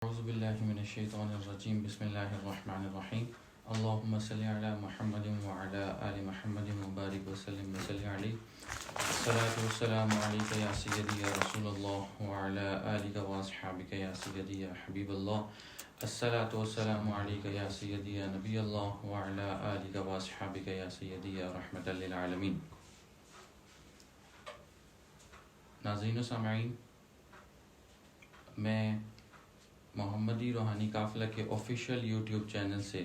أعوذ بالله من الشيطان الرجيم بسم الله الرحمن الرحيم اللهم صل على محمد وعلى آل محمد وبارك وسلم عليه الصلاة والسلام عليك يا سيدي يا رسول الله وعلى آلك وأصحابك يا سيدي يا حبيب الله الصلاة والسلام عليك يا سيدي يا نبي الله وعلى آلك وأصحابك يا سيدي يا رحمة للعالمين. ناظرین و سامعین، میں محمدی روحانی قافلہ کے آفیشیل یوٹیوب چینل سے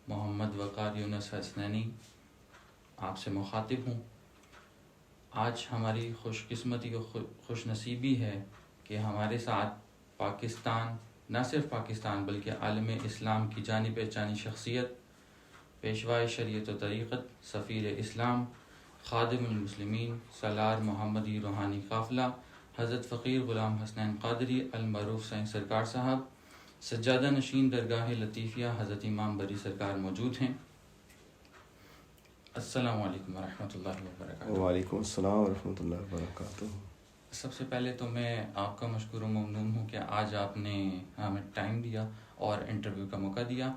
محمد وقار یونس حسنینی آپ سے مخاطب ہوں. آج ہماری خوش قسمتی و خوش نصیبی ہے کہ ہمارے ساتھ پاکستان، نہ صرف پاکستان بلکہ عالم اسلام کی جانی پہچانی شخصیت، پیشوائے شریعت و طریقت، سفیر اسلام، خادم المسلمین، سالار محمدی روحانی قافلہ حضرت فقیر غلام حسنین قادری المعروف سائیں سرکار صاحب، سجادہ نشین درگاہ لطیفیہ حضرت امام بری سرکار موجود ہیں. السلام علیکم ورحمۃ اللہ وبرکاتہ. وعلیکم السلام ورحمۃ اللہ وبرکاتہ. سب سے پہلے تو میں آپ کا مشکور و ممنون ہوں کہ آج آپ نے ہمیں ٹائم دیا اور انٹرویو کا موقع دیا.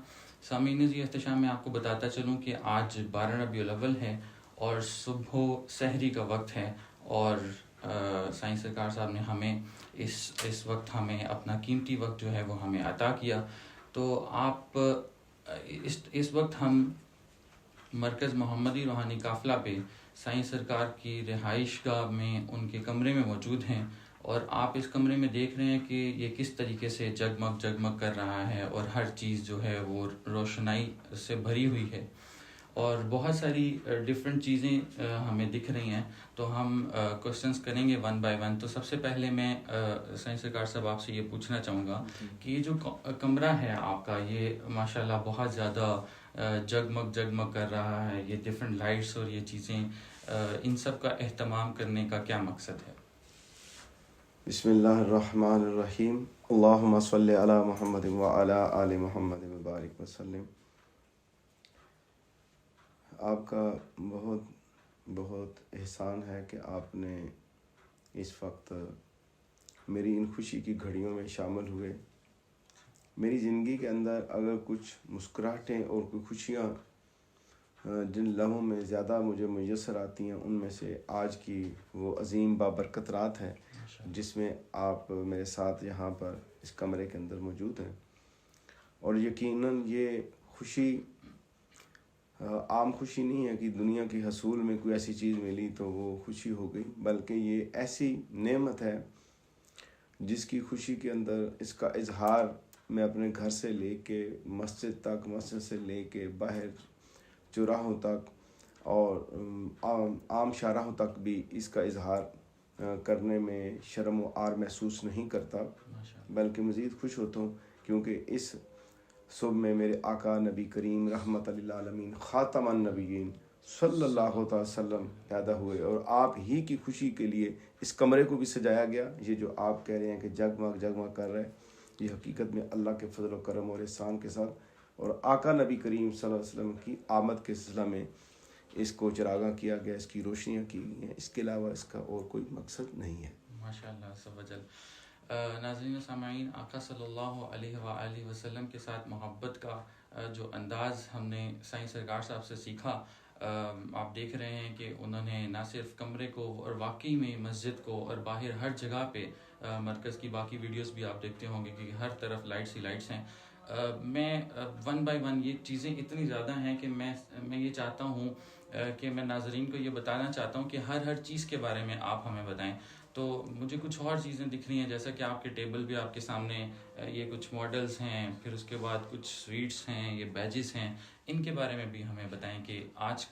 سامعین عزیز، احتشام میں آپ کو بتاتا چلوں کہ آج 12 ربیع الاول ہے اور صبح سحری کا وقت ہے، اور سائیں سرکار صاحب نے ہمیں اس وقت ہمیں اپنا قیمتی وقت جو ہے وہ ہمیں عطا کیا. تو آپ اس وقت ہم مرکز محمدی روحانی قافلہ پہ سائیں سرکار کی رہائش گاہ میں ان کے کمرے میں موجود ہیں، اور آپ اس کمرے میں دیکھ رہے ہیں کہ یہ کس طریقے سے جگمگ کر رہا ہے اور ہر چیز جو ہے وہ روشنائی سے بھری ہوئی ہے، اور بہت ساری ڈفرینٹ چیزیں ہمیں دکھ رہی ہیں. تو ہم کوشچنس کریں گے ون بائی ون. تو سب سے پہلے میں سائیں سرکار صاحب آپ سے یہ پوچھنا چاہوں گا کہ یہ جو کمرہ ہے آپ کا، یہ ماشاءاللہ بہت زیادہ جگمگ کر رہا ہے، یہ ڈفرینٹ لائٹس اور یہ چیزیں، ان سب کا اہتمام کرنے کا کیا مقصد ہے؟ بسم اللہ الرحمن الرحیم. اللہم صلی علی محمد وعلی آل محمد وبارک وسلم. آپ کا بہت احسان ہے کہ آپ نے اس وقت میری ان خوشی کی گھڑیوں میں شامل ہوئے. میری زندگی کے اندر اگر کچھ مسکراہٹیں اور کوئی خوشیاں جن لمحوں میں زیادہ مجھے میسر آتی ہیں، ان میں سے آج کی وہ عظیم بابرکت رات ہے جس میں آپ میرے ساتھ یہاں پر اس کمرے کے اندر موجود ہیں. اور یقیناً یہ خوشی عام خوشی نہیں ہے کہ دنیا کی حصول میں کوئی ایسی چیز ملی تو وہ خوشی ہو گئی، بلکہ یہ ایسی نعمت ہے جس کی خوشی کے اندر اس کا اظہار میں اپنے گھر سے لے کے مسجد تک، مسجد سے لے کے باہر چوراہوں تک اور عام شاہراہوں تک بھی اس کا اظہار کرنے میں شرم و عار محسوس نہیں کرتا، بلکہ مزید خوش ہوتا ہوں کیونکہ اس صبح میں میرے آقا نبی کریم رحمت للعالمین خاتم النبیین صلی اللہ تعالی وسلم پیدا ہوئے، اور آپ ہی کی خوشی کے لیے اس کمرے کو بھی سجایا گیا. یہ جو آپ کہہ رہے ہیں کہ جگمگ کر رہے ہیں، یہ حقیقت میں اللہ کے فضل و کرم اور احسان کے ساتھ اور آقا نبی کریم صلی اللہ علیہ وسلم کی آمد کے سلسلہ میں اس کو چراغاں کیا گیا، اس کی روشنیاں کی گئی ہیں. اس کے علاوہ اس کا اور کوئی مقصد نہیں ہے. ماشاءاللہ عز و جل. ناظرین و سامعین، آقا صلی اللہ علیہ وآلہ وسلم کے ساتھ محبت کا جو انداز ہم نے سائیں سرکار صاحب سے سیکھا، آپ دیکھ رہے ہیں کہ انہوں نے نہ صرف کمرے کو اور واقعی میں مسجد کو اور باہر ہر جگہ پہ، مرکز کی باقی ویڈیوز بھی آپ دیکھتے ہوں گے کہ ہر طرف لائٹس ہی لائٹس ہیں. میں ون بائی ون یہ چیزیں اتنی زیادہ ہیں کہ میں یہ چاہتا ہوں کہ میں ناظرین کو یہ بتانا چاہتا ہوں کہ ہر چیز کے بارے میں آپ ہمیں بتائیں. تو مجھے کچھ اور چیزیں دکھ رہی ہیں، جیسا کہ آپ کے ٹیبل بھی آپ کے سامنے یہ کچھ ماڈلز ہیں، پھر اس کے بعد کچھ سویٹس ہیں، یہ بیجز ہیں. ان کے بارے میں بھی ہمیں بتائیں کہ آج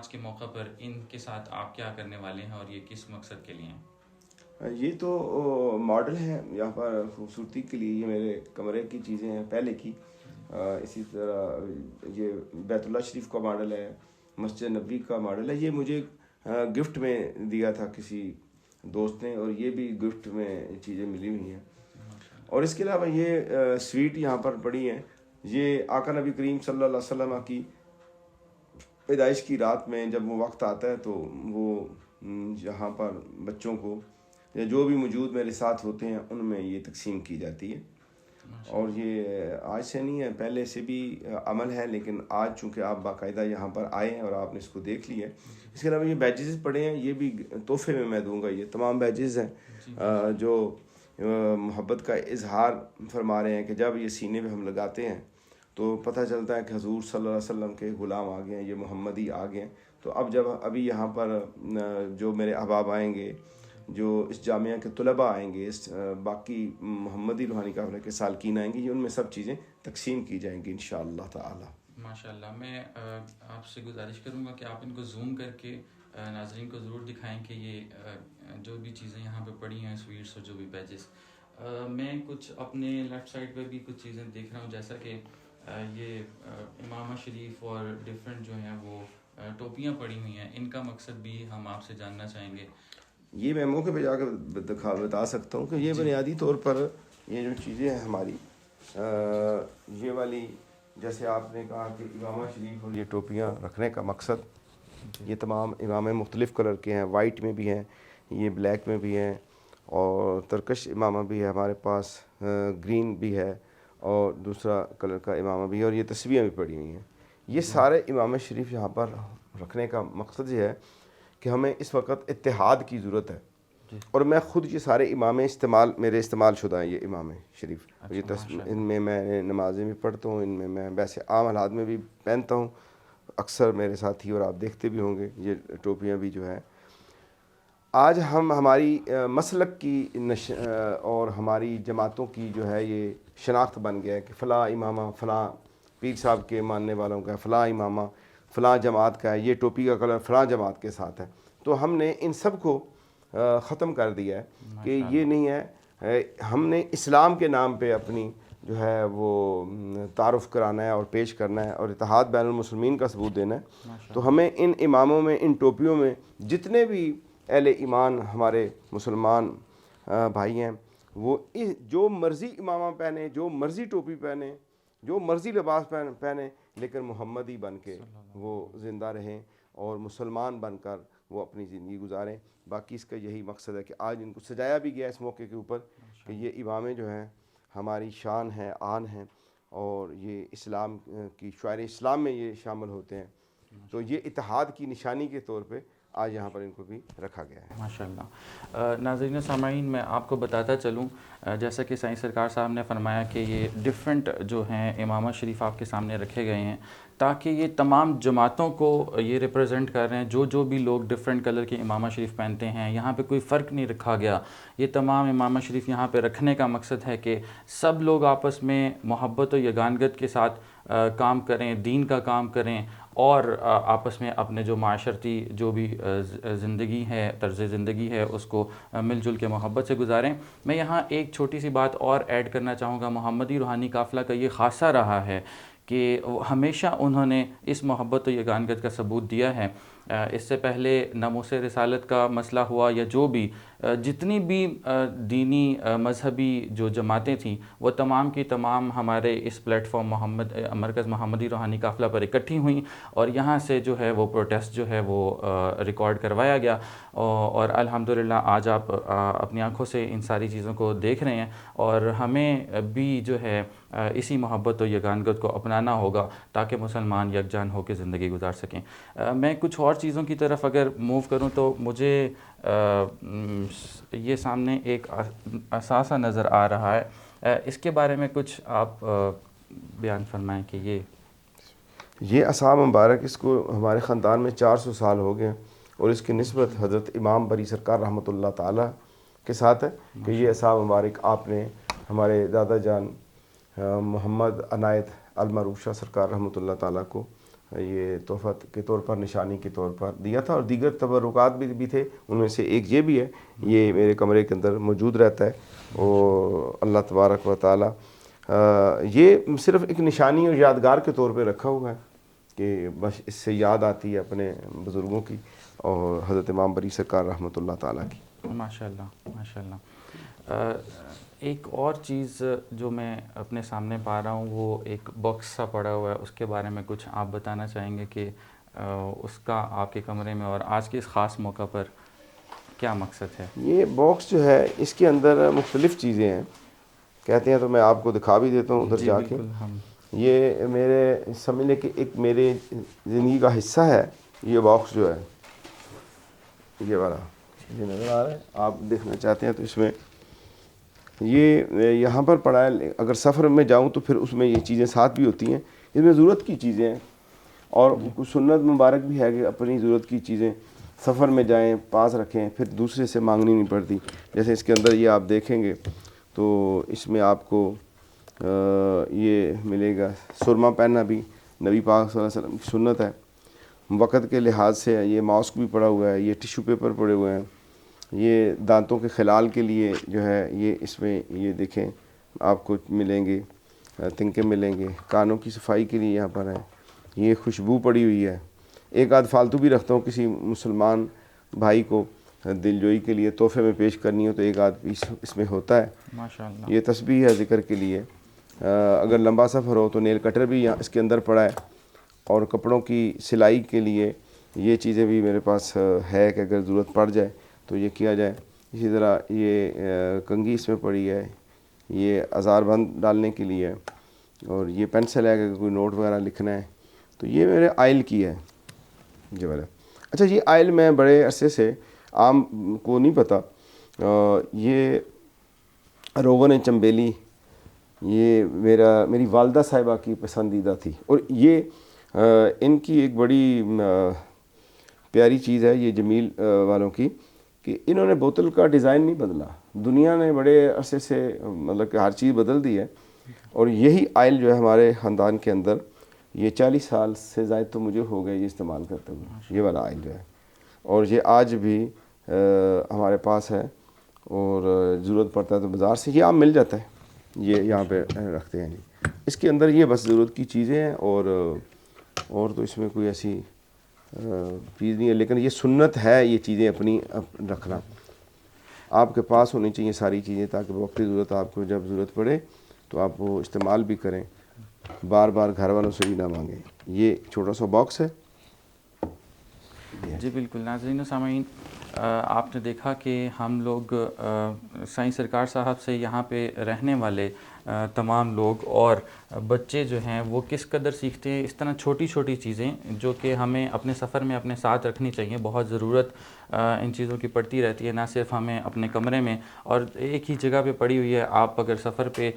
کے موقع پر ان کے ساتھ آپ کیا کرنے والے ہیں اور یہ کس مقصد کے لیے ہیں. یہ تو ماڈل ہے یہاں پر خوبصورتی کے لیے، یہ میرے کمرے کی چیزیں ہیں پہلے کی. اسی طرح یہ بیت اللہ شریف کا ماڈل ہے، مسجد نبوی کا ماڈل ہے. یہ مجھے گفٹ میں دیا تھا کسی دوست نے، اور یہ بھی گفٹ میں چیزیں ملی ہوئی ہیں. اور اس کے علاوہ یہ سویٹ یہاں پر پڑی ہیں. یہ آقا نبی کریم صلی اللہ علیہ وسلم کی پیدائش کی رات میں جب وہ وقت آتا ہے تو وہ یہاں پر بچوں کو یا جو بھی موجود میرے ساتھ ہوتے ہیں ان میں یہ تقسیم کی جاتی ہے. اور یہ آج سے نہیں ہے، پہلے سے بھی عمل ہے، لیکن آج چونکہ آپ باقاعدہ یہاں پر آئے ہیں اور آپ نے اس کو دیکھ لیا ہے. اس کے علاوہ یہ بیجز پڑے ہیں، یہ بھی تحفے میں دوں گا. یہ تمام بیجز ہیں جو محبت کا اظہار فرما رہے ہیں کہ جب یہ سینے پہ ہم لگاتے ہیں تو پتہ چلتا ہے کہ حضور صلی اللہ علیہ وسلم کے غلام آ گئے ہیں، یہ محمدی آ گئے ہیں. تو اب جب ابھی یہاں پر جو میرے احباب آئیں گے، جو اس جامعہ کے طلباء آئیں گے، اس باقی محمدی روحانی قافلے کے سالکین آئیں گے، یہ ان میں سب چیزیں تقسیم کی جائیں گی انشاءاللہ تعالی. ماشاء اللہ. میں آپ سے گزارش کروں گا کہ آپ ان کو زوم کر کے ناظرین کو ضرور دکھائیں کہ یہ جو بھی چیزیں یہاں پہ پڑی ہیں، سویٹس اور جو بھی بیجز. میں کچھ اپنے لیفٹ سائڈ پہ بھی کچھ چیزیں دیکھ رہا ہوں، جیسا کہ یہ امامہ شریف اور ڈفرینٹ جو ہیں وہ ٹوپیاں پڑی ہوئی ہیں. ان کا مقصد بھی ہم آپ سے جاننا چاہیں گے. یہ میں موقع پہ جا کر بتا سکتا ہوں کہ یہ بنیادی طور پر یہ جو چیزیں ہیں ہماری، یہ والی جیسے آپ نے کہا کہ امامہ شریف اور یہ ٹوپیاں رکھنے کا مقصد، یہ تمام امامے مختلف کلر کے ہیں، وائٹ میں بھی ہیں، یہ بلیک میں بھی ہیں، اور ترکش امامہ بھی ہے ہمارے پاس، گرین بھی ہے، اور دوسرا کلر کا امامہ بھی ہے، اور یہ تسبیحیں بھی پڑی ہوئی ہیں. یہ سارے امامہ شریف یہاں پر رکھنے کا مقصد یہ ہے کہ ہمیں اس وقت اتحاد کی ضرورت ہے. اور میں خود یہ سارے امامے میرے استعمال شدہ ہیں، یہ امام شریف. یہ ان میں نمازیں بھی پڑھتا ہوں، ان میں ویسے عام حالات میں بھی پہنتا ہوں اکثر میرے ساتھی، اور آپ دیکھتے بھی ہوں گے یہ ٹوپیاں بھی جو ہیں. آج ہم ہماری مسلک کی اور ہماری جماعتوں کی جو ہے یہ شناخت بن گیا ہے کہ فلاں امامہ فلاں پیر صاحب کے ماننے والوں کا ہے، فلاں امامہ فلاں جماعت کا ہے، یہ ٹوپی کا کلر فلاں جماعت کے ساتھ ہے. تو ہم نے ان سب کو ختم کر دیا ہے کہ یہ نہیں ہے. ہم نے اسلام کے نام پہ اپنی جو ہے وہ تعارف کرانا ہے اور پیش کرنا ہے اور اتحاد بین المسلمین کا ثبوت دینا ہے. تو ہمیں ان اماموں میں، ان ٹوپیوں میں جتنے بھی اہل ایمان ہمارے مسلمان بھائی ہیں، وہ جو مرضی امامہ پہنے، جو مرضی ٹوپی پہنے، جو مرضی لباس پہنے، لیکن محمدی بن کے وہ زندہ رہیں اور مسلمان بن کر وہ اپنی زندگی گزاریں. باقی اس کا یہی مقصد ہے کہ آج ان کو سجایا بھی گیا اس موقع کے اوپر کہ یہ امامے جو ہیں ہماری شان ہیں، آن ہیں، اور یہ اسلام کی شعائر اسلام میں یہ شامل ہوتے ہیں. تو یہ اتحاد کی نشانی کے طور پہ آج یہاں پر ان کو بھی رکھا گیا ہے. ماشاء اللہ. ناظرین سامعین، میں آپ کو بتاتا چلوں جیسا کہ سائیں سرکار صاحب نے فرمایا کہ یہ ڈفرینٹ جو ہیں امامہ شریف آپ کے سامنے رکھے گئے ہیں تاکہ یہ تمام جماعتوں کو یہ ریپرزینٹ کر رہے ہیں. جو بھی لوگ ڈفرینٹ کلر کے امامہ شریف پہنتے ہیں، یہاں پہ کوئی فرق نہیں رکھا گیا. یہ تمام امامہ شریف یہاں پہ رکھنے کا مقصد ہے کہ سب لوگ آپس میں محبت و یگانگت کے ساتھ کام کریں، دین کا کام کریں، اور آپس میں اپنے جو معاشرتی جو بھی زندگی ہے، طرز زندگی ہے، اس کو مل جل کے محبت سے گزاریں. میں یہاں ایک چھوٹی سی بات اور ایڈ کرنا چاہوں گا. محمدی روحانی قافلہ کا یہ خاصہ رہا ہے کہ ہمیشہ انہوں نے اس محبت و یگانگت کا ثبوت دیا ہے. اس سے پہلے ناموس رسالت کا مسئلہ ہوا یا جو بھی جتنی بھی دینی مذہبی جو جماعتیں تھیں، وہ تمام کی تمام ہمارے اس پلیٹ فارم مرکز محمدی روحانی قافلہ پر اکٹھی ہوئیں، اور یہاں سے جو ہے وہ پروٹیسٹ جو ہے وہ ریکارڈ کروایا گیا. اور الحمدللہ آج آپ اپنی آنکھوں سے ان ساری چیزوں کو دیکھ رہے ہیں، اور ہمیں بھی جو ہے اسی محبت و یگانگت کو اپنانا ہوگا تاکہ مسلمان یکجان ہو کے زندگی گزار سکیں. میں کچھ اور چیزوں کی طرف اگر موو کروں تو مجھے یہ سامنے ایک اثاثہ نظر آ رہا ہے. اس کے بارے میں کچھ آپ بیان فرمائیں کہ یہ عصا مبارک، اس کو ہمارے خاندان میں 400 سال ہو گئے، اور اس کی نسبت حضرت امام بری سرکار رحمۃ اللہ تعالیٰ کے ساتھ ہے کہ یہ عصا مبارک آپ نے ہمارے دادا جان محمد عنایت المعروف شاہ سرکار رحمۃ اللہ تعالیٰ کو یہ تحفت کے طور پر، نشانی کے طور پر دیا تھا. اور دیگر تبرکات بھی تھے، ان میں سے ایک یہ بھی ہے. یہ میرے کمرے کے اندر موجود رہتا ہے، اور اللہ تبارک و تعالیٰ یہ صرف ایک نشانی اور یادگار کے طور پہ رکھا ہوا ہے کہ بس اس سے یاد آتی ہے اپنے بزرگوں کی اور حضرت امام بری سرکار رحمۃ اللہ تعالیٰ کی. ماشاء اللہ ماشاء اللہ. ایک اور چیز جو میں اپنے سامنے پا رہا ہوں، وہ ایک باکس سا پڑا ہوا ہے، اس کے بارے میں کچھ آپ بتانا چاہیں گے کہ اس کا آپ کے کمرے میں اور آج کے اس خاص موقع پر کیا مقصد ہے؟ یہ باکس جو ہے اس کے اندر مختلف چیزیں ہیں کہتے ہیں تو میں آپ کو دکھا بھی دیتا ہوں ادھر جا کے. ہم یہ میرے سمجھ لیں کہ ایک میرے زندگی کا حصہ ہے. یہ باکس جو ہے یہ والا یہ نظر آ رہا ہے, آپ دیکھنا چاہتے ہیں تو اس میں یہ یہاں پر پڑا ہے. اگر سفر میں جاؤں تو پھر اس میں یہ چیزیں ساتھ بھی ہوتی ہیں, اس میں ضرورت کی چیزیں ہیں, اور کچھ سنت مبارک بھی ہے کہ اپنی ضرورت کی چیزیں سفر میں جائیں پاس رکھیں, پھر دوسرے سے مانگنی نہیں پڑتی. جیسے اس کے اندر یہ آپ دیکھیں گے تو اس میں آپ کو یہ ملے گا. سرما پہننا بھی نبی پاک صلی اللہ علیہ وسلم کی سنت ہے. وقت کے لحاظ سے یہ ماسک بھی پڑا ہوا ہے, یہ ٹیشو پیپر پڑے ہوئے ہیں, یہ دانتوں کے خلال کے لیے جو ہے یہ اس میں یہ دیکھیں آپ کو ملیں گے, تنکے ملیں گے. کانوں کی صفائی کے لیے یہاں پر ہے. یہ خوشبو پڑی ہوئی ہے. ایک آدھ فالتو بھی رکھتا ہوں, کسی مسلمان بھائی کو دلجوئی کے لیے تحفے میں پیش کرنی ہو تو ایک آدھ پیس اس میں ہوتا ہے. ماشاء اللہ. یہ تسبیح ہے ذکر کے لیے. اگر لمبا سفر ہو تو نیل کٹر بھی یہاں اس کے اندر پڑا ہے, اور کپڑوں کی سلائی کے لیے یہ چیزیں بھی میرے پاس ہے کہ اگر ضرورت پڑ جائے تو یہ کیا جائے. اسی طرح یہ کنگھی اس میں پڑی ہے, یہ آزار بند ڈالنے کے لیے, اور یہ پینسل ہے کہ کوئی نوٹ وغیرہ لکھنا ہے. تو یہ میرے آئل کی ہے جی والا. اچھا یہ آئل میں بڑے عرصے سے عام کو نہیں پتہ, یہ روغن چنبیلی یہ میری والدہ صاحبہ کی پسندیدہ تھی, اور یہ ان کی ایک بڑی پیاری چیز ہے یہ جمیل والوں کی کہ انہوں نے بوتل کا ڈیزائن نہیں بدلا. دنیا نے بڑے عرصے سے مطلب کہ ہر چیز بدل دی ہے, اور یہی آئل جو ہے ہمارے خاندان کے اندر یہ 40 سال سے زائد تو مجھے ہو گئے یہ استعمال کرتے ہوئے. یہ والا آئل جو ہے, اور یہ آج بھی ہمارے پاس ہے, اور ضرورت پڑتا ہے تو بازار سے یہ عام مل جاتا ہے. یہ یہاں پہ رکھتے ہیں جی. اس کے اندر یہ بس ضرورت کی چیزیں ہیں, اور تو اس میں کوئی ایسی چیز نہیں ہے, لیکن یہ سنت ہے یہ چیزیں اپنی رکھنا. آپ کے پاس ہونی چاہیے ساری چیزیں تاکہ وقتی ضرورت آپ کو جب ضرورت پڑے تو آپ وہ استعمال بھی کریں, بار بار گھر والوں سے بھی نہ مانگیں. یہ چھوٹا سا باکس ہے جی بالکل. ناظرین و سامعین, آپ نے دیکھا کہ ہم لوگ سائیں سرکار صاحب سے یہاں پہ رہنے والے تمام لوگ اور بچے جو ہیں وہ کس قدر سیکھتے ہیں اس طرح چھوٹی چھوٹی چیزیں جو کہ ہمیں اپنے سفر میں اپنے ساتھ رکھنی چاہیے. بہت ضرورت ان چیزوں کی پڑتی رہتی ہے, نہ صرف ہمیں اپنے کمرے میں اور ایک ہی جگہ پہ پڑی ہوئی ہے. آپ اگر سفر پہ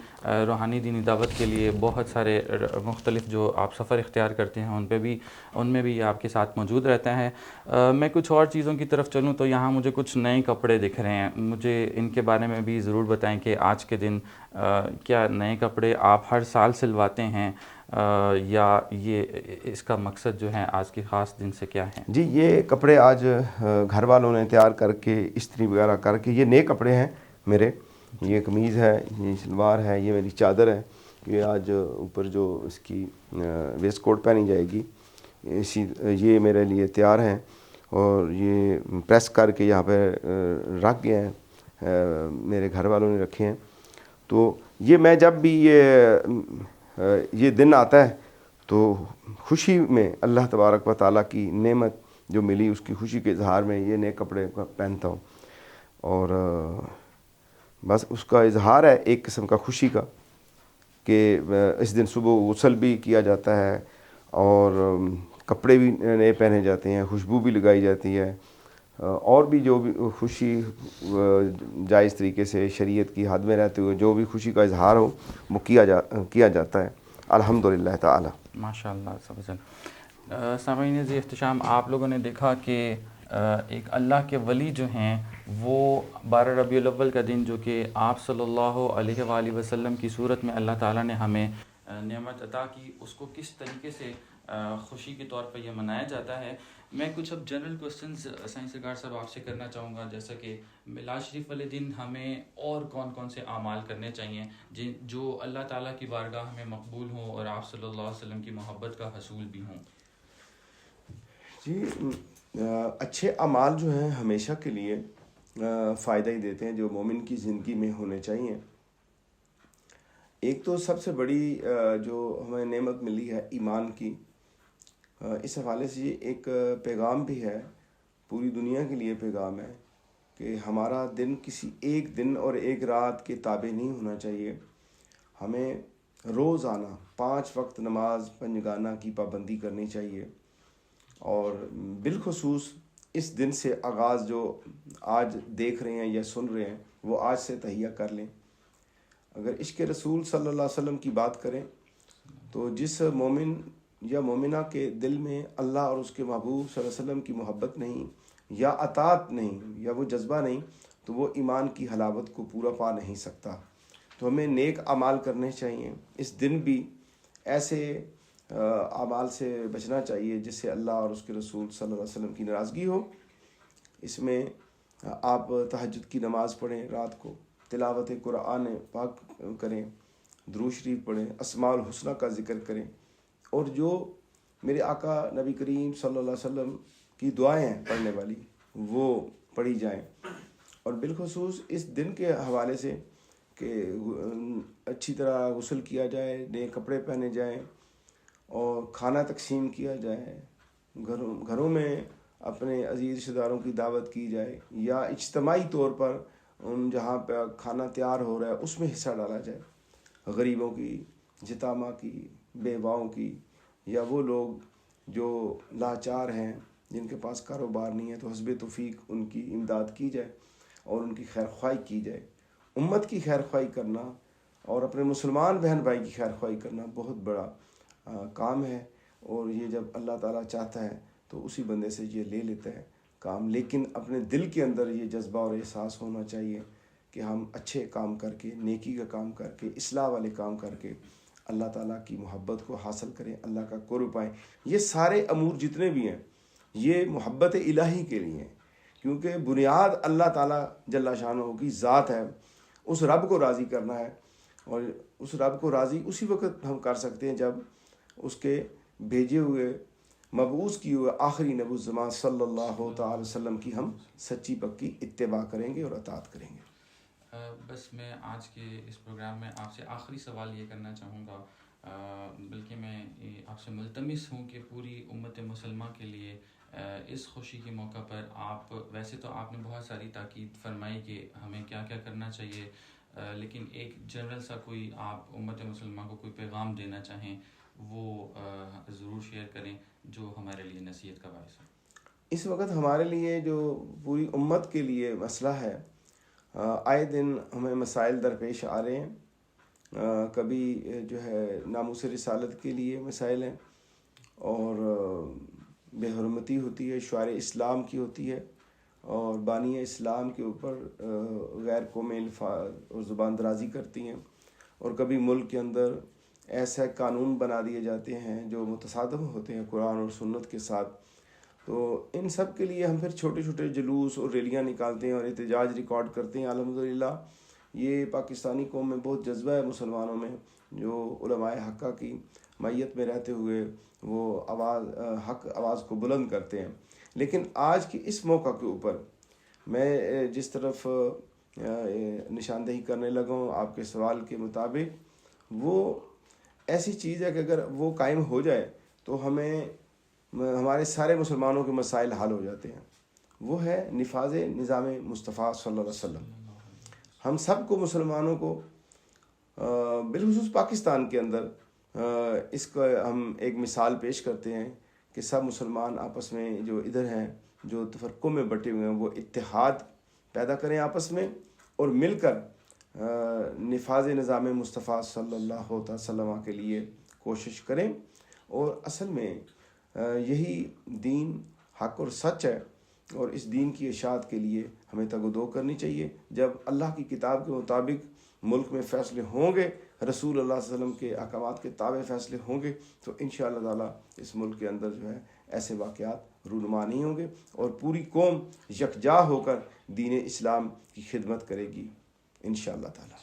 روحانی دینی دعوت کے لیے بہت سارے مختلف جو آپ سفر اختیار کرتے ہیں ان میں بھی یہ آپ کے ساتھ موجود رہتا ہے. میں کچھ اور چیزوں کی طرف چلوں تو یہاں مجھے کچھ نئے کپڑے دکھ رہے ہیں. مجھے ان کے بارے میں بھی ضرور بتائیں کہ آج کے دن کیا نئے کپڑے آپ ہر سال سلواتے ہیں, یا یہ اس کا مقصد جو ہے آج کے خاص دن سے کیا ہے؟ جی یہ کپڑے آج گھر والوں نے تیار کر کے استری وغیرہ کر کے, یہ نئے کپڑے ہیں میرے. یہ قمیض ہے, یہ شلوار ہے, یہ میری چادر ہے. یہ آج اوپر جو اس کی ویسٹ کوٹ پہنی جائے گی یہ میرے لیے تیار ہیں, اور یہ پریس کر کے یہاں پہ رکھ گئے ہیں, میرے گھر والوں نے رکھے ہیں. تو یہ میں جب بھی یہ دن آتا ہے تو خوشی میں اللہ تبارک و تعالیٰ کی نعمت جو ملی اس کی خوشی کے اظہار میں یہ نئے کپڑے پہنتا ہوں, اور بس اس کا اظہار ہے ایک قسم کا خوشی کا کہ اس دن صبح غسل بھی کیا جاتا ہے, اور کپڑے بھی نئے پہنے جاتے ہیں, خوشبو بھی لگائی جاتی ہے, اور بھی جو بھی خوشی جائز طریقے سے شریعت کی حد میں رہتے ہوئے جو بھی خوشی کا اظہار ہو وہ کیا جاتا ہے الحمدللہ تعالی. ماشاء اللہ. سامعین ذی احتشام, آپ لوگوں نے دیکھا کہ ایک اللہ کے ولی جو ہیں وہ 12 ربیع الاول کا دن جو کہ آپ صلی اللہ علیہ وآلہ وسلم کی صورت میں اللہ تعالیٰ نے ہمیں نعمت عطا کی, اس کو کس طریقے سے خوشی کے طور پہ یہ منایا جاتا ہے. میں کچھ اب جنرل کوسچنز سائیں سرکار صاحب آپ سے کرنا چاہوں گا, جیسا کہ میلاد شریف والے دن ہمیں اور کون کون سے اعمال کرنے چاہیے جو اللہ تعالیٰ کی بارگاہ میں مقبول ہوں اور آپ صلی اللہ علیہ وسلم کی محبت کا حصول بھی ہوں. جی اچھے اعمال جو ہیں ہمیشہ کے لیے فائدہ ہی دیتے ہیں جو مومن کی زندگی میں ہونے چاہیے. ایک تو سب سے بڑی جو ہمیں نعمت ملی ہے ایمان کی, اس حوالے سے یہ ایک پیغام بھی ہے, پوری دنیا کے لیے پیغام ہے کہ ہمارا دن کسی ایک دن اور ایک رات کے تابع نہیں ہونا چاہیے. ہمیں روزانہ 5 وقت نماز پنجگانہ کی پابندی کرنی چاہیے، اور بالخصوص اس دن سے آغاز جو آج دیکھ رہے ہیں یا سن رہے ہیں وہ آج سے تہیہ کر لیں۔ اگر عشق رسول صلی اللہ علیہ وسلم کی بات کریں تو جس مومن یا مومنہ کے دل میں اللہ اور اس کے محبوب صلی اللہ علیہ وسلم کی محبت نہیں یا اطاعت نہیں یا وہ جذبہ نہیں، تو وہ ایمان کی حلاوت کو پورا پا نہیں سکتا۔ تو ہمیں نیک اعمال کرنے چاہیے، اس دن بھی ایسے اعمال سے بچنا چاہیے جس سے اللہ اور اس کے رسول صلی اللہ علیہ وسلم کی ناراضگی ہو۔ اس میں آپ تہجد کی نماز پڑھیں، رات کو تلاوت قرآن پاک کریں، درود شریف پڑھیں، اسماء الحسنہ کا ذکر کریں، اور جو میرے آقا نبی کریم صلی اللہ علیہ وسلم کی دعائیں ہیں پڑھنے والی وہ پڑھی جائیں۔ اور بالخصوص اس دن کے حوالے سے کہ اچھی طرح غسل کیا جائے، نئے کپڑے پہنے جائیں اور کھانا تقسیم کیا جائے، گھروں میں اپنے عزیز رشتہ داروں کی دعوت کی جائے، یا اجتماعی طور پر جہاں پہ کھانا تیار ہو رہا ہے اس میں حصہ ڈالا جائے، غریبوں کی، یتامہ کی، بیواؤں کی، یا وہ لوگ جو لاچار ہیں جن کے پاس کاروبار نہیں ہے، تو حسب توفیق ان کی امداد کی جائے اور ان کی خیر خواہی کی جائے۔ امت کی خیر خواہی کرنا اور اپنے مسلمان بہن بھائی کی خیر خواہی کرنا بہت بڑا کام ہے، اور یہ جب اللہ تعالیٰ چاہتا ہے تو اسی بندے سے یہ لے لیتا ہے کام۔ لیکن اپنے دل کے اندر یہ جذبہ اور احساس ہونا چاہیے کہ ہم اچھے کام کر کے، نیکی کا کام کر کے، اصلاح والے کام کر کے اللہ تعالیٰ کی محبت کو حاصل کریں، اللہ کا قرب پائیں۔ یہ سارے امور جتنے بھی ہیں یہ محبت الہی کے لیے ہیں، کیونکہ بنیاد اللہ تعالیٰ جل شانہ کی ذات ہے، اس رب کو راضی کرنا ہے، اور اس رب کو راضی اسی وقت ہم کر سکتے ہیں جب اس کے بھیجے ہوئے مبعوث کیے ہوئے آخری نبی الزمان صلی اللہ تعالی وسلم کی ہم سچی پکی اتباع کریں گے اور اطاعت کریں گے۔ بس میں آج کے اس پروگرام میں آپ سے آخری سوال یہ کرنا چاہوں گا، بلکہ میں آپ سے ملتمس ہوں کہ پوری امت مسلمہ کے لیے اس خوشی کے موقع پر آپ، ویسے تو آپ نے بہت ساری تاکید فرمائی کہ ہمیں کیا کیا کرنا چاہیے، لیکن ایک جنرل سا کوئی آپ امت مسلمہ کو کوئی پیغام دینا چاہیں وہ ضرور شیئر کریں جو ہمارے لیے نصیحت کا باعث ہے۔ اس وقت ہمارے لیے جو پوری امت کے لیے مسئلہ ہے، آئے دن ہمیں مسائل درپیش آ رہے ہیں، کبھی جو ہے ناموس رسالت کے لیے مسائل ہیں، اور بے حرمتی ہوتی ہے، شعار اسلام کی ہوتی ہے، اور بانی اسلام کے اوپر غیر قومی الفاظ اور زبان درازی کرتی ہیں، اور کبھی ملک کے اندر ایسے قانون بنا دیے جاتے ہیں جو متصادم ہوتے ہیں قرآن اور سنت کے ساتھ۔ تو ان سب کے لیے ہم پھر چھوٹے چھوٹے جلوس اور ریلیاں نکالتے ہیں اور احتجاج ریکارڈ کرتے ہیں۔ الحمدللہ یہ پاکستانی قوم میں بہت جذبہ ہے، مسلمانوں میں، جو علماء حقہ کی معیت میں رہتے ہوئے وہ حق آواز کو بلند کرتے ہیں۔ لیکن آج کے اس موقع کے اوپر میں جس طرف نشاندہی کرنے لگا ہوں آپ کے سوال کے مطابق، وہ ایسی چیز ہے کہ اگر وہ قائم ہو جائے تو ہمارے سارے مسلمانوں کے مسائل حل ہو جاتے ہیں۔ وہ ہے نفاذ نظام مصطفیٰ صلی اللہ علیہ وسلم۔ ہم سب کو، مسلمانوں کو، بالخصوص پاکستان کے اندر اس کا ہم ایک مثال پیش کرتے ہیں کہ سب مسلمان آپس میں جو ادھر ہیں، جو تفرقوں میں بٹے ہوئے ہیں، وہ اتحاد پیدا کریں آپس میں، اور مل کر نفاذ نظام مصطفیٰ صلی اللہ علیہ وسلم کے لیے کوشش کریں۔ اور اصل میں یہی دین حق اور سچ ہے، اور اس دین کی اشاعت کے لیے ہمیں تگ و دو کرنی چاہیے۔ جب اللہ کی کتاب کے مطابق ملک میں فیصلے ہوں گے، رسول اللہ صلی اللہ علیہ وسلم کے احکامات کے تابع فیصلے ہوں گے، تو انشاءاللہ تعالیٰ اس ملک کے اندر جو ہے ایسے واقعات رونما نہیں ہوں گے، اور پوری قوم یکجا ہو کر دین اسلام کی خدمت کرے گی انشاءاللہ تعالیٰ۔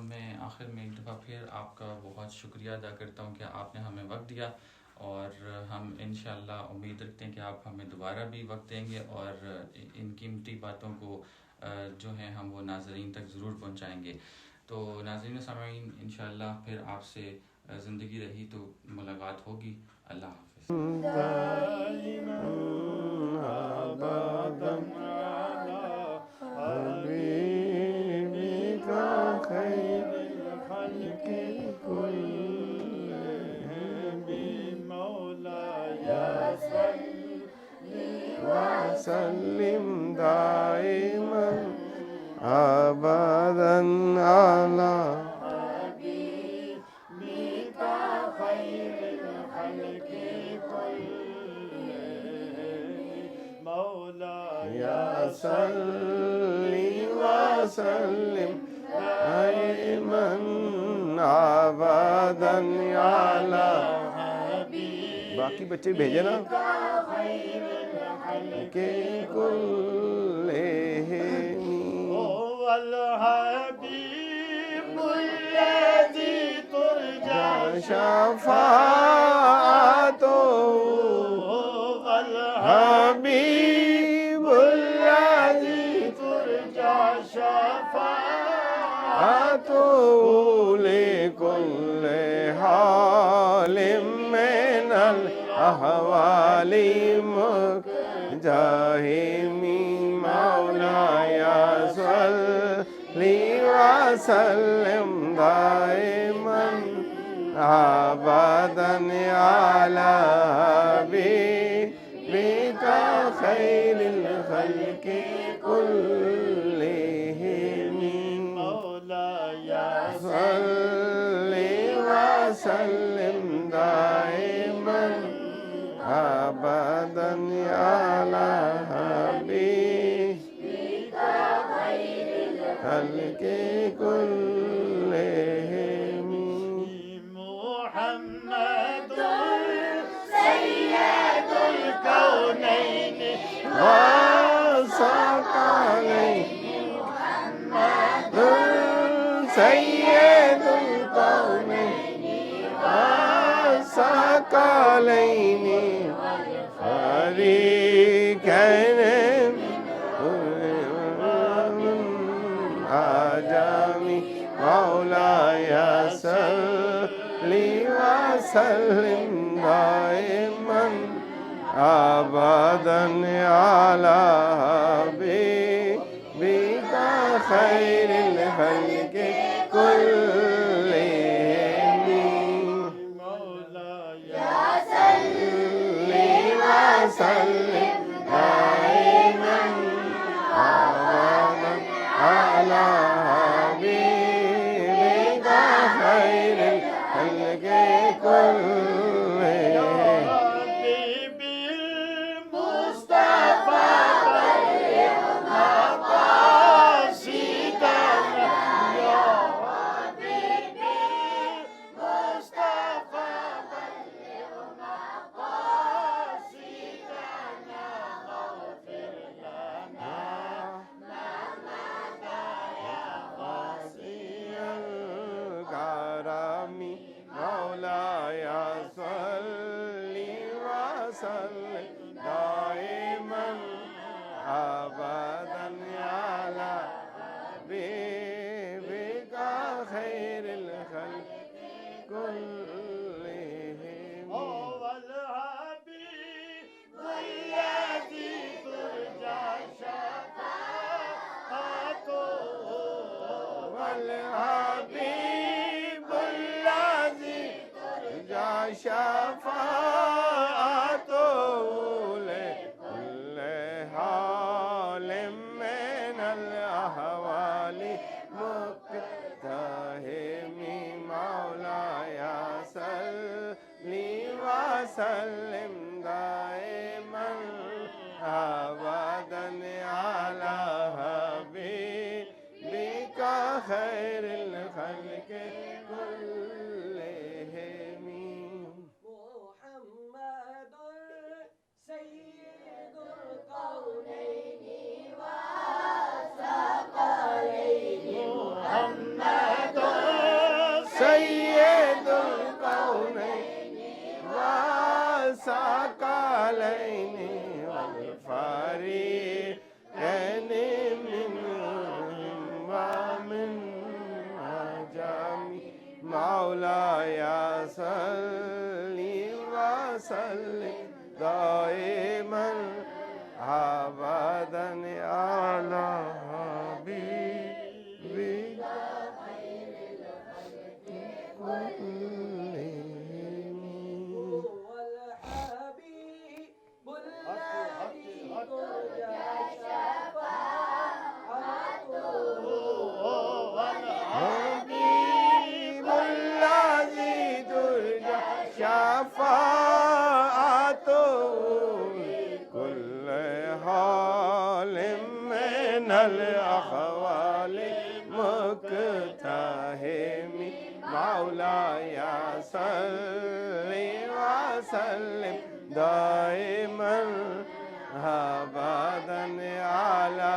میں آخر میں ایک دفعہ پھر آپ کا بہت شکریہ ادا کرتا ہوں کہ آپ نے ہمیں وقت دیا، اور ہم انشاءاللہ امید رکھتے ہیں کہ آپ ہمیں دوبارہ بھی وقت دیں گے، اور ان قیمتی باتوں کو جو ہیں ہم وہ ناظرین تک ضرور پہنچائیں گے۔ تو ناظرین و سامعین، انشاءاللہ پھر آپ سے زندگی رہی تو ملاقات ہوگی۔ اللہ حافظ۔ كلهم مولاي صل وسلم دائما أبدا على حبيبك خير الخلق كلهم مولاي صل وسلم دائما أبدا على حبيبك باقی بچے بھیجے نا کے كلهم هو الحبيب الذي ترجى شفاعته هو الحبيب الذي ترجى شفاعته لكل حال من الأحوال جاهمي مولاي صل وسلم دائما أبدا على حبيبك خير الخلق كلهم مولاي صل وسلم دائما أبدا على حبيبك خير الخلق كلهم محمد سيد الكونين والثقلين محمد سيد الكونين والثقلين فريقين آجامي مولاي صل وسلم دائما أبدا على حبيبك خير الخلق كلهم مولاي صل وسلم دائما أبدا على حبيبك خير الخلق كلهم حبيبي المصطفى بلغ مقاصدنا يا حبيبي المصطفى بلغ مقاصدنا واغفر لنا ما مضى يا واسع الكرم مولاي صل وسلم دائما أبدا على حبيبك خير الخلق كلهم هو الحبيب الذي ترجى شفاعته هو الحبيب الذي ترجى شفاعته لكل حال من الأحوال مقتهم مولاي صل وسلم دائما أبدا على حبيبك خير الخلق كلهم محمد سيد الكونين والثقلين محمد سيد الكونين والثقلين والفريقين منهم ومن أجامي مولاي صل وسلم دائما أبدا على حبيبك خير الخلق شفاعت كل حال من الأحوال مقتحم مولاي صل وسلم دائما أبدا على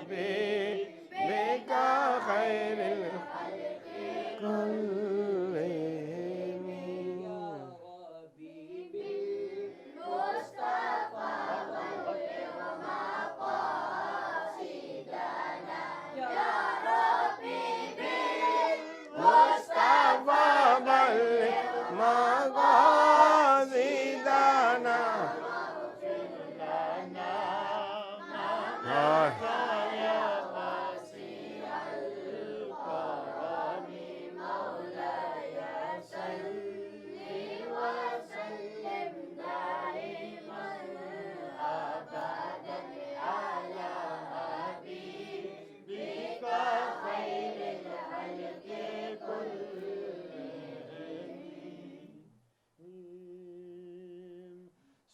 حبيبك خير الخلق كلهم مصطفى بلغ مقاصدنا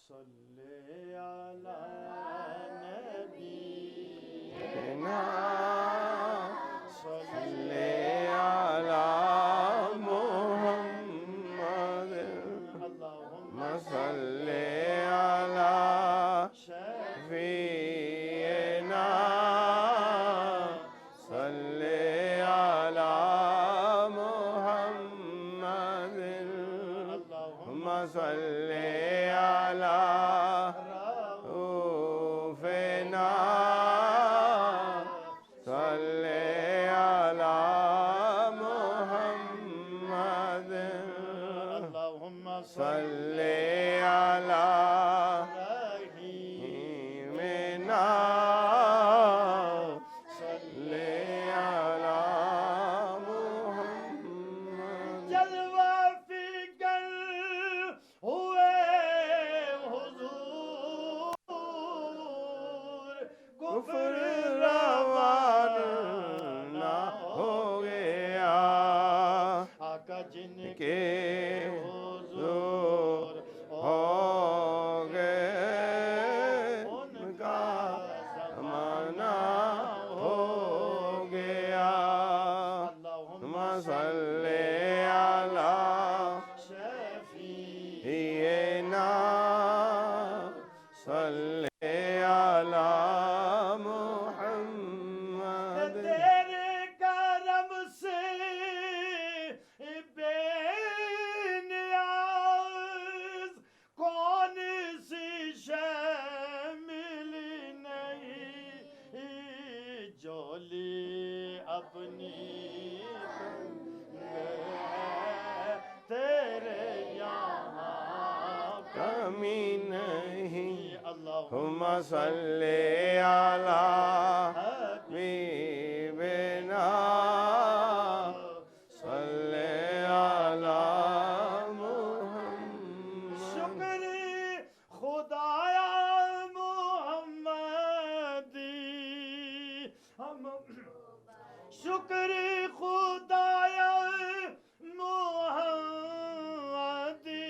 صلی علی نبینا صلی علی محمد اللہم صلی علی شفیعنا صلی علی محمد اللہم صلی علی رؤوفنا صلی علی محمد اللہم صلی علی رحیمنا صلی علی محمد جلوہ فکر ہوئے حضور کفر روانہ ہو گیا آقا جن کے حضور ہو گئے ان کا زمانہ ہو گیا اللہم صلی علی شفیعنا صلی علی محمد تیرے کرم سے بے نیاز کون سی شے ملی نہیں جولی اپنی تیرے یہاں کمی نہیں اللہم صلی علی حبیبنا صلی علی محمد شکر خدایا محمدی ہم شکر خدایا محمدی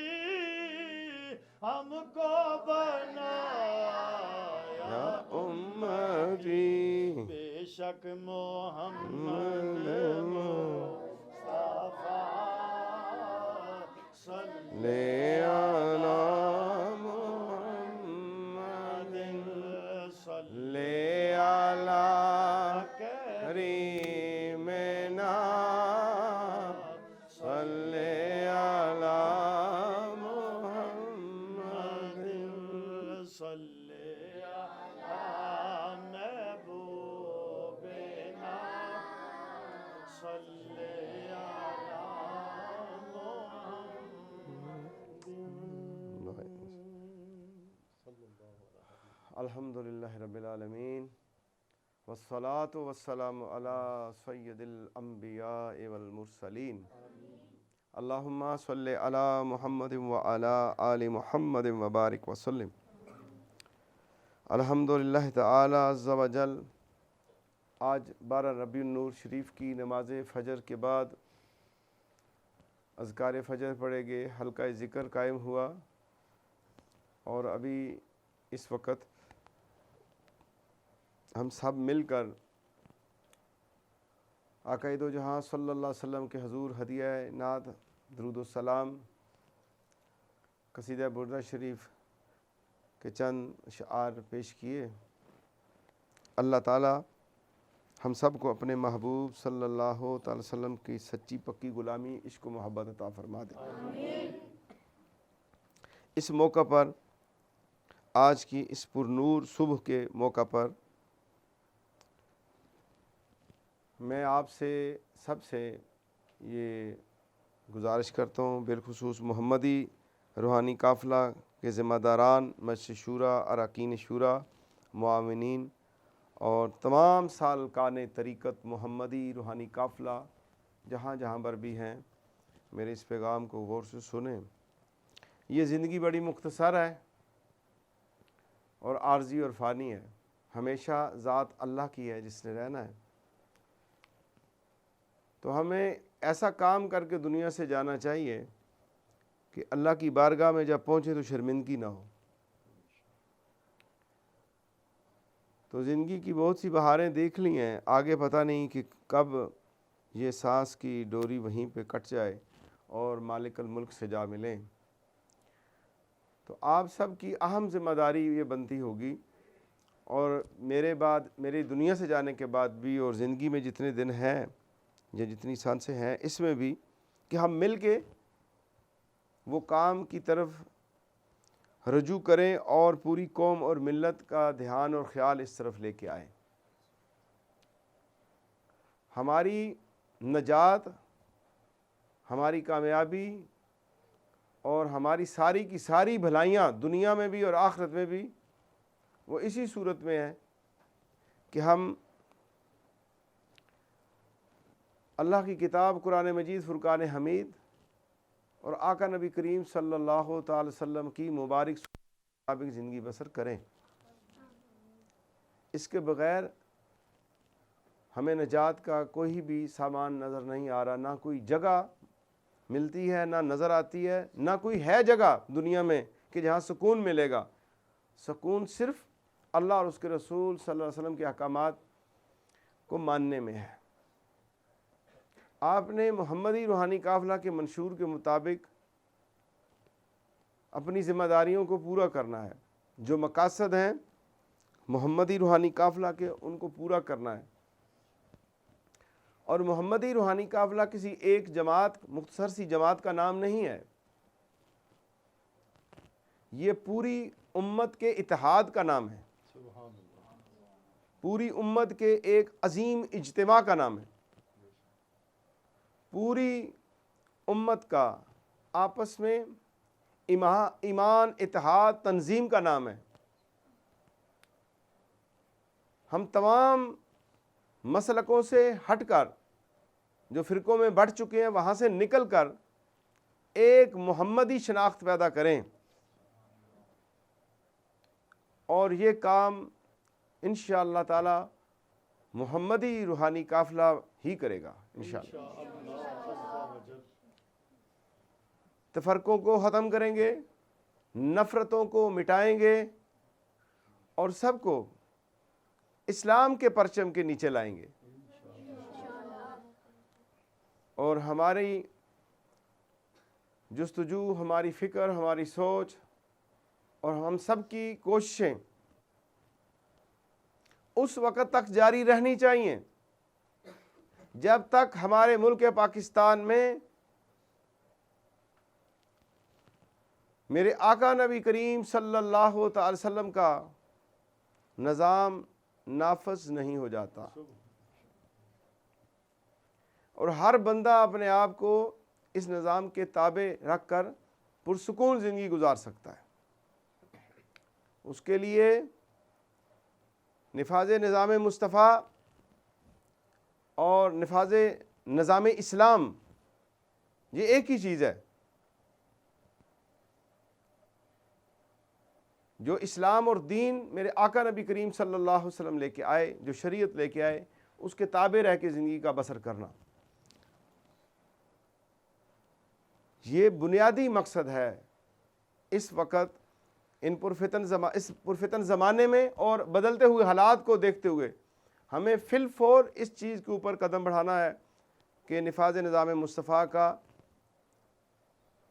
ہم کو بنایا امتی بے شک محمد مصطفیٰ صلی علی محمد صلی علی کریمنا صلی علی محمد صلی علی محبوبنا صلی علی محمد الحمدللہ رب العالمین والصلاة والسلام علی سید الانبیاء والمرسلین اللہم صلی علی محمد وعلی آل محمد وبارک وسلم الحمدللہ تعالی عز و جل آج 12 ربیع النور شریف کی نماز فجر کے بعد اذکار فجر پڑھے گئے، حلقہ ذکر قائم ہوا، اور ابھی اس وقت ہم سب مل کر آقا دو جہاں صلی اللہ علیہ وسلم کے حضور ہدیہ نعت درود السلام قصیدہ بردہ شریف کے چند اشعار پیش کیے۔ اللہ تعالی ہم سب کو اپنے محبوب صلی اللہ تعالی وسلم کی سچی پکی غلامی، عشق و محبت عطا فرما دے۔ آمین۔ اس موقع پر، آج کی اس پرنور صبح کے موقع پر، میں آپ سے سب سے یہ گزارش کرتا ہوں، بالخصوص محمدی روحانی قافلہ کے ذمہ داران، مجلس شورا، اراکین شورا، معاونین اور تمام سالکان طریقت محمدی روحانی قافلہ جہاں جہاں پر بھی ہیں، میرے اس پیغام کو غور سے سنیں۔ یہ زندگی بڑی مختصر ہے اور عارضی اور فانی ہے، ہمیشہ ذات اللہ کی ہے جس نے رہنا ہے، تو ہمیں ایسا کام کر کے دنیا سے جانا چاہیے کہ اللہ کی بارگاہ میں جب پہنچے تو شرمندگی نہ ہو۔ تو زندگی کی بہت سی بہاریں دیکھ لی ہیں، آگے پتہ نہیں کہ کب یہ سانس کی ڈوری وہیں پہ کٹ جائے اور مالک الملک سے جا ملیں۔ تو آپ سب کی اہم ذمہ داری یہ بنتی ہوگی، اور میرے بعد، میری دنیا سے جانے کے بعد بھی، اور زندگی میں جتنے دن ہیں یا جتنی سانسیں ہیں اس میں بھی، کہ ہم مل کے وہ کام کی طرف رجوع کریں اور پوری قوم اور ملت کا دھیان اور خیال اس طرف لے کے آئیں۔ ہماری نجات، ہماری کامیابی اور ہماری ساری کی ساری بھلائیاں دنیا میں بھی اور آخرت میں بھی وہ اسی صورت میں ہے کہ ہم اللہ کی کتاب قرآن مجید فرقان حمید اور آقا نبی کریم صلی اللہ تعالی وسلم کی مبارک مطابق زندگی بسر کریں۔ اس کے بغیر ہمیں نجات کا کوئی بھی سامان نظر نہیں آ رہا، نہ کوئی جگہ ملتی ہے، نہ نظر آتی ہے، نہ کوئی ہے جگہ دنیا میں کہ جہاں سکون ملے گا۔ سکون صرف اللہ اور اس کے رسول صلی اللہ علیہ وسلم کے احکامات کو ماننے میں ہے۔ آپ نے محمدی روحانی قافلہ کے منشور کے مطابق اپنی ذمہ داریوں کو پورا کرنا ہے، جو مقاصد ہیں محمدی روحانی قافلہ کے ان کو پورا کرنا ہے۔ اور محمدی روحانی قافلہ کسی ایک جماعت، مختصر سی جماعت کا نام نہیں ہے، یہ پوری امت کے اتحاد کا نام ہے، پوری امت کے ایک عظیم اجتماع کا نام ہے، پوری امت کا آپس میں ایمان، اتحاد، تنظیم کا نام ہے۔ ہم تمام مسلکوں سے ہٹ کر، جو فرقوں میں بڑھ چکے ہیں وہاں سے نکل کر ایک محمدی شناخت پیدا کریں، اور یہ کام انشاءاللہ تعالی محمدی روحانی قافلہ ہی کرے گا انشاءاللہ۔ تفرقوں کو ختم کریں گے، نفرتوں کو مٹائیں گے، اور سب کو اسلام کے پرچم کے نیچے لائیں گے۔ اور ہماری جستجو، ہماری فکر، ہماری سوچ اور ہم سب کی کوششیں اس وقت تک جاری رہنی چاہیے جب تک ہمارے ملک پاکستان میں میرے آقا نبی کریم صلی اللہ تعالی وسلم کا نظام نافذ نہیں ہو جاتا، اور ہر بندہ اپنے آپ کو اس نظام کے تابع رکھ کر پرسکون زندگی گزار سکتا ہے۔ اس کے لیے نفاذ نظام مصطفیٰ اور نفاذ نظام اسلام یہ ایک ہی چیز ہے۔ جو اسلام اور دین میرے آقا نبی کریم صلی اللہ علیہ وسلم لے کے آئے، جو شریعت لے کے آئے، اس کے تابع رہ کے زندگی کا بسر کرنا۔ یہ بنیادی مقصد ہے اس وقت اس پرفتن زمانے میں، اور بدلتے ہوئے حالات کو دیکھتے ہوئے ہمیں فی الفور اس چیز کے اوپر قدم بڑھانا ہے کہ نفاذ نظام مصطفیٰ کا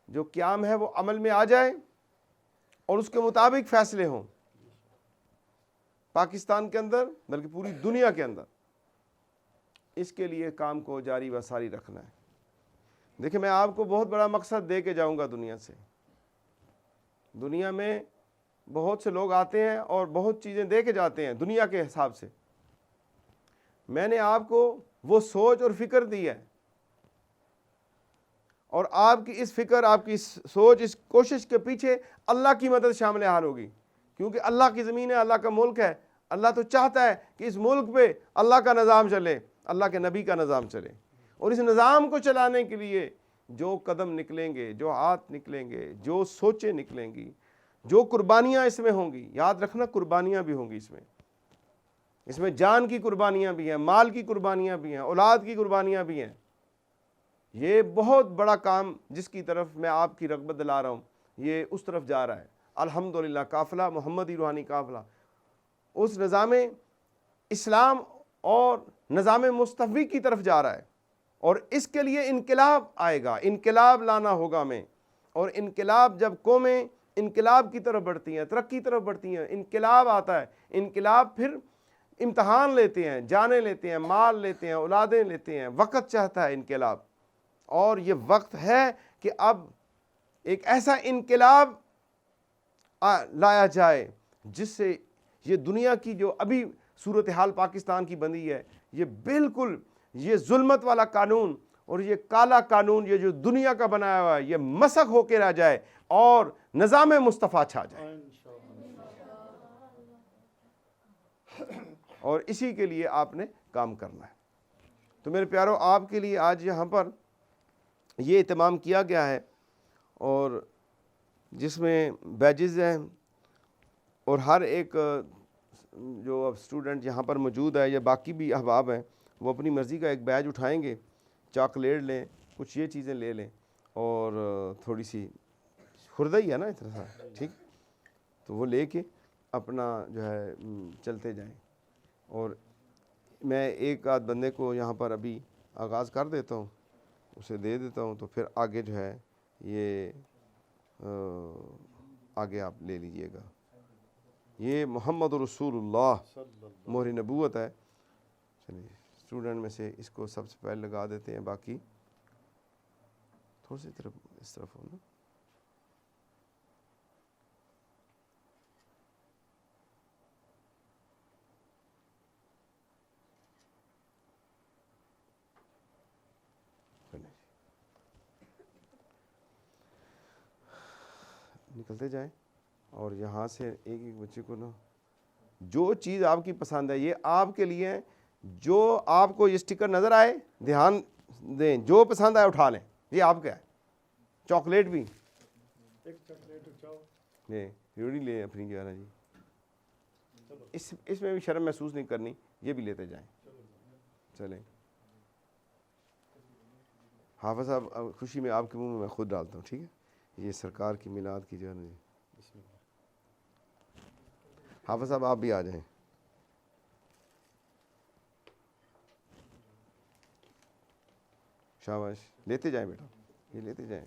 جو قیام ہے وہ عمل میں آ جائے اور اس کے مطابق فیصلے ہوں پاکستان کے اندر بلکہ پوری دنیا کے اندر۔ اس کے لیے کام کو جاری و ساری رکھنا ہے۔ دیکھیں، میں آپ کو بہت بڑا مقصد دے کے جاؤں گا دنیا سے۔ دنیا میں بہت سے لوگ آتے ہیں اور بہت چیزیں دے کے جاتے ہیں دنیا کے حساب سے۔ میں نے آپ کو وہ سوچ اور فکر دی ہے، اور آپ کی اس فکر، آپ کی اس سوچ، اس کوشش کے پیچھے اللہ کی مدد شامل حال ہوگی، کیونکہ اللہ کی زمین ہے، اللہ کا ملک ہے۔ اللہ تو چاہتا ہے کہ اس ملک پہ اللہ کا نظام چلے، اللہ کے نبی کا نظام چلے، اور اس نظام کو چلانے کے لیے جو قدم نکلیں گے، جو ہاتھ نکلیں گے، جو سوچیں نکلیں گی، جو قربانیاں اس میں ہوں گی، یاد رکھنا قربانیاں بھی ہوں گی اس میں جان کی قربانیاں بھی ہیں، مال کی قربانیاں بھی ہیں، اولاد کی قربانیاں بھی ہیں۔ یہ بہت بڑا کام جس کی طرف میں آپ کی رغبت دلا رہا ہوں، یہ اس طرف جا رہا ہے۔ الحمدللہ قافلہ محمدی روحانی قافلہ اس نظام اسلام اور نظام مصطفی کی طرف جا رہا ہے، اور اس کے لیے انقلاب آئے گا، انقلاب لانا ہوگا ہمیں۔ اور انقلاب، جب قومیں انقلاب کی طرف بڑھتی ہیں، ترقی کی طرف بڑھتی ہیں، انقلاب آتا ہے، انقلاب پھر امتحان لیتے ہیں، جانیں لیتے ہیں، مال لیتے ہیں، اولادیں لیتے ہیں، وقت چاہتا ہے انقلاب، اور یہ وقت ہے کہ اب ایک ایسا انقلاب لایا جائے جس سے یہ دنیا کی جو ابھی صورتحال پاکستان کی بنی ہے، یہ بالکل یہ ظلمت والا قانون اور یہ کالا قانون، یہ جو دنیا کا بنایا ہوا ہے، یہ مسخ ہو کے رہ جائے اور نظام مصطفیٰ چھا جائے۔ اور اسی کے لیے آپ نے کام کرنا ہے۔ تو میرے پیارو، آپ کے لیے آج یہاں پر یہ اہتمام کیا گیا ہے، اور جس میں بیجز ہیں، اور ہر ایک جو اب اسٹوڈنٹ یہاں پر موجود ہے یا باقی بھی احباب ہیں، وہ اپنی مرضی کا ایک بیج اٹھائیں گے، چاکلیٹ لیں، کچھ یہ چیزیں لے لیں، اور تھوڑی سی خوردہ ہی ہے نا اتنا سا، ٹھیک، تو وہ لے کے اپنا جو ہے چلتے جائیں۔ اور میں ایک آدھ بندے کو یہاں پر ابھی آغاز کر دیتا ہوں، اسے دے دیتا ہوں، تو پھر آگے جو ہے یہ آگے آپ لے لیجئے گا۔ یہ محمد رسول اللہ مہر نبوت ہے۔ چلیے اسٹوڈنٹ میں سے اس کو سب سے پہلے لگا دیتے ہیں، باقی تھوڑی سی طرف اس طرف ہو نا۔ نکلتے جائیں، اور یہاں سے ایک ایک بچے کو نا جو چیز آپ کی پسند ہے، یہ آپ کے لیے ہے، جو آپ کو یہ سٹیکر نظر آئے دھیان دیں، جو پسند آئے اٹھا لیں، یہ آپ کا ہے۔ چاکلیٹ بھی ریوڑی لیں اپنی جو ہے نا جی، اس میں بھی شرم محسوس نہیں کرنی، یہ بھی لیتے جائیں۔ چلیں حافظ صاحب، خوشی میں آپ کے منہ میں خود ڈالتا ہوں، ٹھیک ہے؟ یہ سرکار کی میلاد کی جو ہے نا جی، حافظ صاحب آپ بھی آ جائیں۔ شاباش، لیتے جائیں بیٹا، یہ لیتے جائیں۔